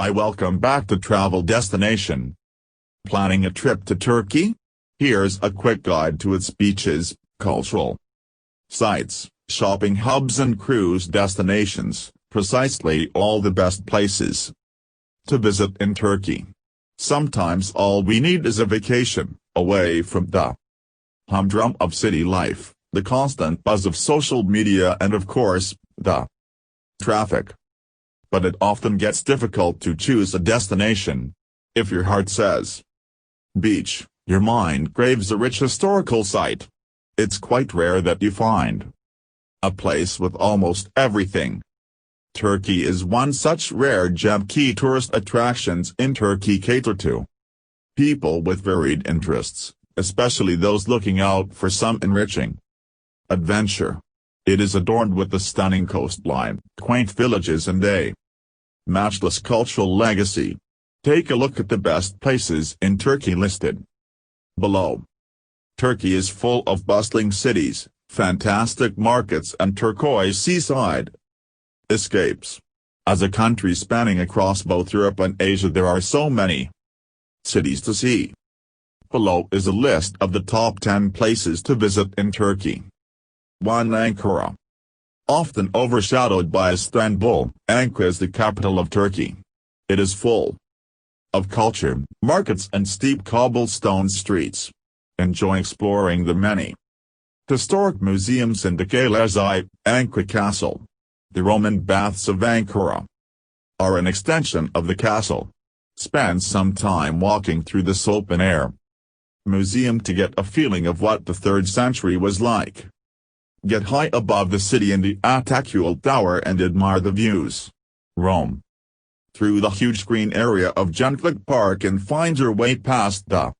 Hi, welcome back to Travel Destination. Planning a trip to Turkey? Here's a quick guide to its beaches, cultural sites, shopping hubs and cruise destinations, precisely all the best places to visit in Turkey. Sometimes all we need is a vacation, away from the humdrum of city life, the constant buzz of social media and of course, the traffic. But it often gets difficult to choose a destination. If your heart says beach, your mind craves a rich historical site. It's quite rare that you find a place with almost everything. Turkey is one such rare gem. Key tourist attractions in Turkey cater to people with varied interests, especially those looking out for some enriching adventure. It is adorned with a stunning coastline, quaint villages and a matchless cultural legacy. Take a look at the best places in Turkey listed below. Turkey is full of bustling cities, fantastic markets and turquoise seaside escapes. As a country spanning across both Europe and Asia, there are so many cities to see. Below is a list of the top 10 places to visit in Turkey. 1. Ankara. Often overshadowed by Istanbul, Ankara is the capital of Turkey. It is full of culture, markets and steep cobblestone streets. Enjoy exploring the many historic museums in Kaleşehir, Ankara Castle. The Roman baths of Ankara are an extension of the castle. Spend some time walking through the open air museum to get a feeling of what the 3rd century was like. Get high above the city in the Atakul Tower and admire the views. Roam through the huge green area of Gençlik Park and find your way past the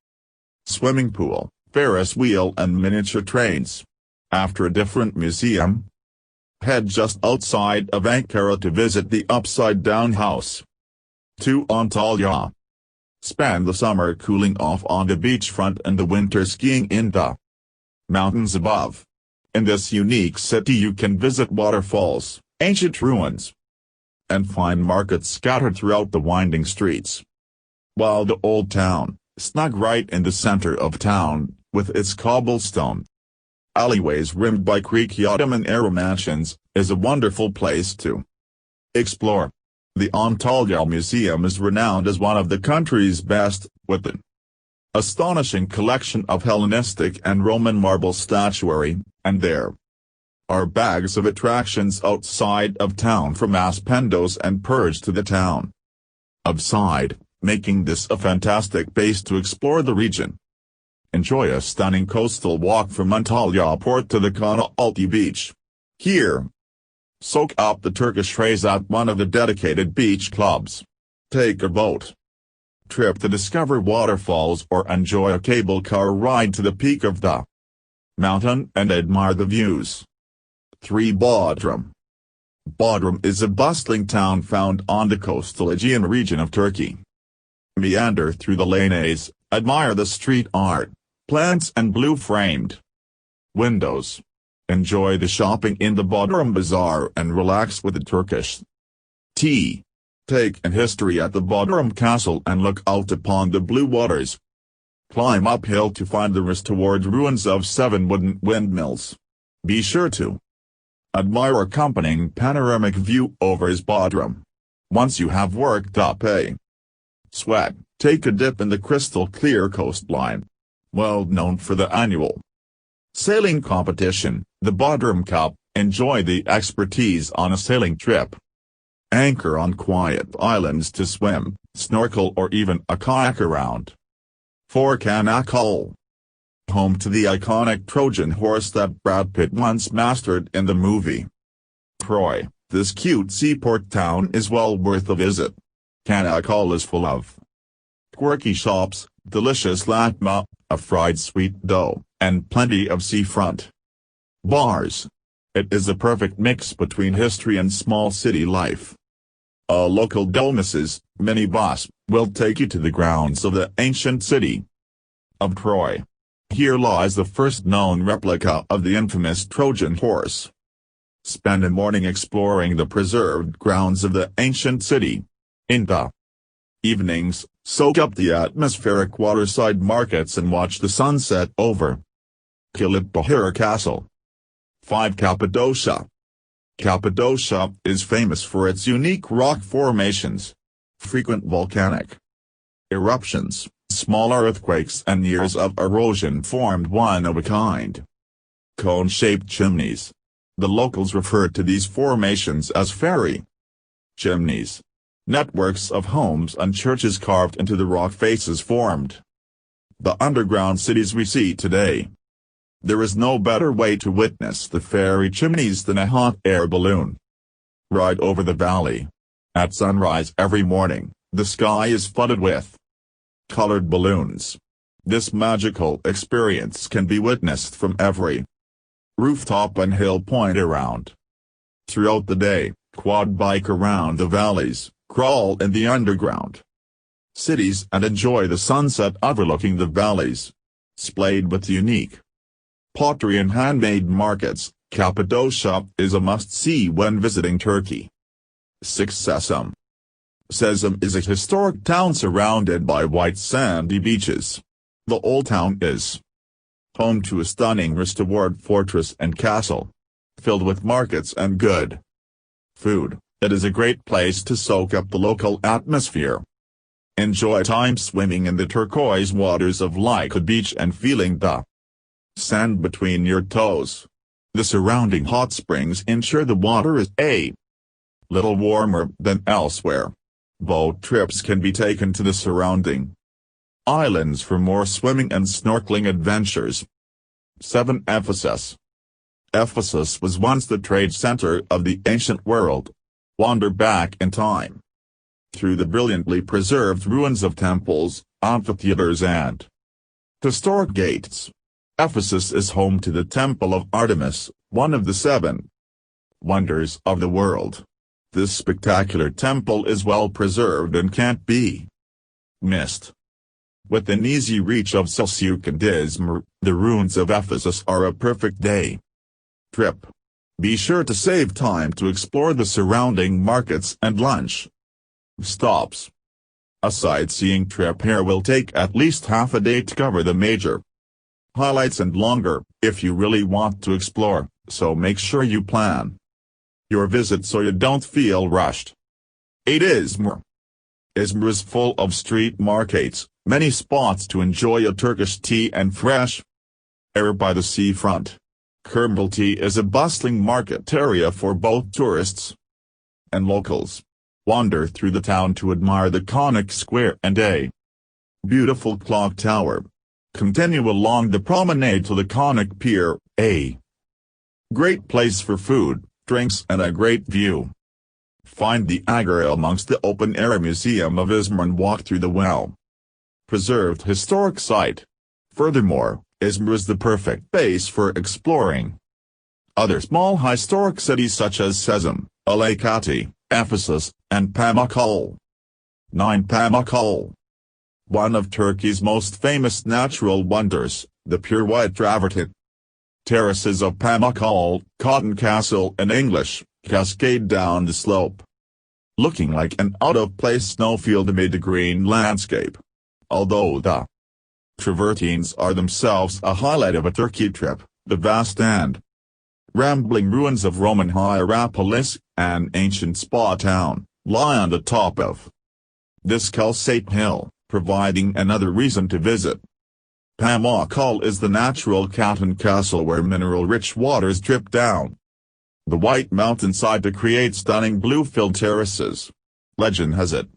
swimming pool, Ferris wheel and miniature trains. After a different museum, head just outside of Ankara to visit the upside-down house. 2. Antalya. Spend the summer cooling off on the beachfront and the winter skiing in the mountains above. In this unique city you can visit waterfalls, ancient ruins, and find markets scattered throughout the winding streets. While the old town, snug right in the center of town, with its cobblestone alleyways rimmed by Greek Ottoman era mansions, is a wonderful place to explore. The Antalya Museum is renowned as one of the country's best, with an astonishing collection of Hellenistic and Roman marble statuary, and there are bags of attractions outside of town from Aspendos and Purge to the town outside, making this a fantastic base to explore the region. Enjoy a stunning coastal walk from Antalya Port to the Konaaltı Beach. Here, soak up the Turkish rays at one of the dedicated beach clubs. Take a boat trip to discover waterfalls or enjoy a cable car ride to the peak of the mountain and admire the views. 3. Bodrum. Bodrum is a bustling town found on the coastal Aegean region of Turkey. Meander through the lanes, admire the street art, plants and blue-framed windows. Enjoy the shopping in the Bodrum Bazaar and relax with the Turkish tea. Take in history at the Bodrum Castle and look out upon the blue waters. Climb uphill to find the restored ruins of 7 wooden windmills. Be sure to admire accompanying panoramic view over Bodrum. Once you have worked up a sweat, take a dip in the crystal-clear coastline. Well known for the annual sailing competition, the Bodrum Cup. Enjoy the expertise on a sailing trip. Anchor on quiet islands to swim, snorkel or even a kayak around. 4. Çanakkale. Home to the iconic Trojan horse that Brad Pitt once mastered in the movie Troy, this cute seaport town is well worth a visit. Çanakkale is full of quirky shops, delicious lakma, a fried sweet dough, and plenty of seafront bars. It is a perfect mix between history and small city life. A local Dolmuses minibus will take you to the grounds of the ancient city of Troy. Here lies the first known replica of the infamous Trojan horse. Spend a morning exploring the preserved grounds of the ancient city. In the Evenings, soak up the atmospheric waterside markets and watch the sunset over Kilitbahir Castle. 5. Cappadocia. Cappadocia is famous for its unique rock formations, frequent volcanic eruptions, small earthquakes and years of erosion formed one-of-a-kind cone-shaped chimneys. The locals refer to these formations as fairy chimneys, networks of homes and churches carved into the rock faces formed the underground cities we see today. There is no better way to witness the fairy chimneys than a hot air balloon ride over the valley. At sunrise every morning, the sky is flooded with colored balloons. This magical experience can be witnessed from every rooftop and hill point around. Throughout the day, quad bike around the valleys, crawl in the underground cities and enjoy the sunset overlooking the valleys. Splayed with unique pottery and handmade markets, Cappadocia is a must-see when visiting Turkey. 6. Sesame. Sesame is a historic town surrounded by white sandy beaches. The old town is home to a stunning restored fortress and castle, filled with markets and good food. It is a great place to soak up the local atmosphere. Enjoy time swimming in the turquoise waters of Lika Beach and feeling the sand between your toes. The surrounding hot springs ensure the water is a little warmer than elsewhere. Boat trips can be taken to the surrounding islands for more swimming and snorkeling adventures. 7. Ephesus. Ephesus was once the trade center of the ancient world. Wander back in time through the brilliantly preserved ruins of temples, amphitheaters and historic gates. Ephesus is home to the Temple of Artemis, one of the 7 wonders of the world. This spectacular temple is well preserved and can't be missed. Within easy reach of Selçuk and Izmir, the ruins of Ephesus are a perfect day trip. Be sure to save time to explore the surrounding markets and lunch stops. A sightseeing trip here will take at least half a day to cover the major highlights and longer, if you really want to explore, so make sure you plan your visit so you don't feel rushed. 8. Izmir. Izmir is full of street markets, many spots to enjoy a Turkish tea and fresh air by the seafront. Kırmızılı is a bustling market area for both tourists and locals. Wander through the town to admire the conic square and a beautiful clock tower. Continue along the promenade to the conic pier, a great place for food, drinks and a great view. Find the Agora amongst the open-air museum of Izmir and walk through the well-preserved historic site. Furthermore, Izmir is the perfect base for exploring other small historic cities such as Sezim, Alakati, Ephesus, and Pamukkale. 9. Pamukkale. One of Turkey's most famous natural wonders, the pure white travertine terraces of Pamukkale, Cotton Castle in English, cascade down the slope, looking like an out-of-place snowfield amid a green landscape. Although the travertines are themselves a highlight of a Turkey trip, the vast and rambling ruins of Roman Hierapolis, an ancient spa town, lie on the top of this calcite hill, providing another reason to visit. Pamukkale is the natural Cotton Castle where mineral-rich waters drip down the white mountainside to create stunning blue-filled terraces. Legend has it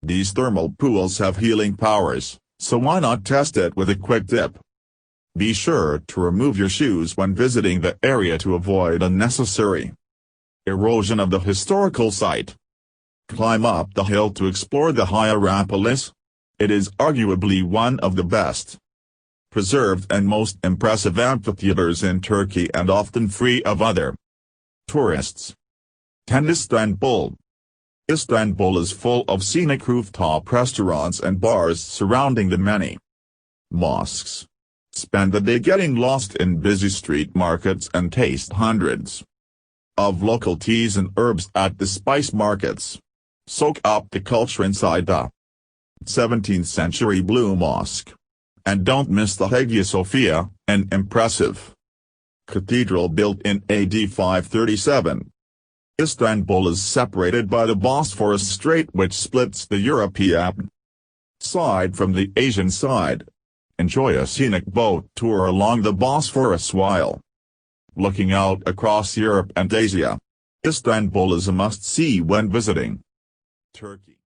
these thermal pools have healing powers, so why not test it with a quick dip? Be sure to remove your shoes when visiting the area to avoid unnecessary erosion of the historical site. Climb up the hill to explore the Hierapolis. It is arguably one of the best preserved and most impressive amphitheaters in Turkey and often free of other tourists. 10. Istanbul. Istanbul is full of scenic rooftop restaurants and bars surrounding the many mosques. Spend the day getting lost in busy street markets and taste hundreds of local teas and herbs at the spice markets. Soak up the culture inside the 17th century Blue Mosque. And don't miss the Hagia Sophia, an impressive cathedral built in AD 537. Istanbul is separated by the Bosphorus Strait, which splits the European side from the Asian side. Enjoy a scenic boat tour along the Bosphorus while looking out across Europe and Asia. Istanbul is a must-see when visiting Turkey.